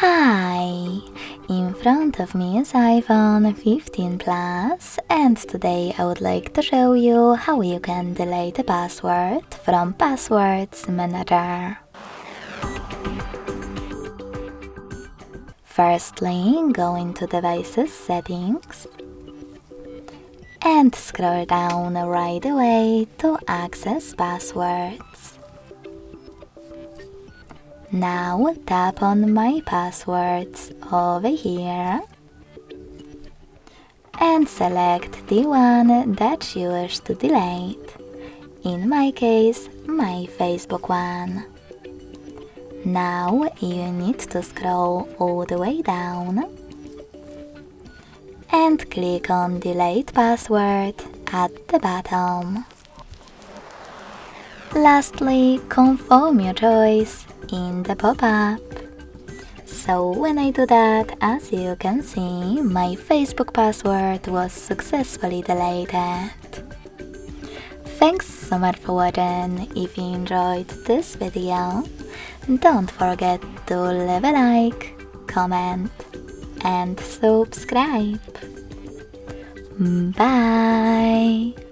Hi! In front of me is iPhone 15 Plus, and today I would like to show you how you can delete a password from Passwords Manager. Firstly, go into Devices Settings and scroll down right away to access passwords. Now tap on My Passwords over here and select the one that you wish to delete. In my case, my Facebook one. Now you need to scroll all the way down and click on Delete Password at the bottom. Lastly, confirm your choice in the pop-up. So when I do that, as you can see, my Facebook password was successfully deleted. Thanks so much for watching. If you enjoyed this video, don't forget to leave a like, comment and subscribe. Bye!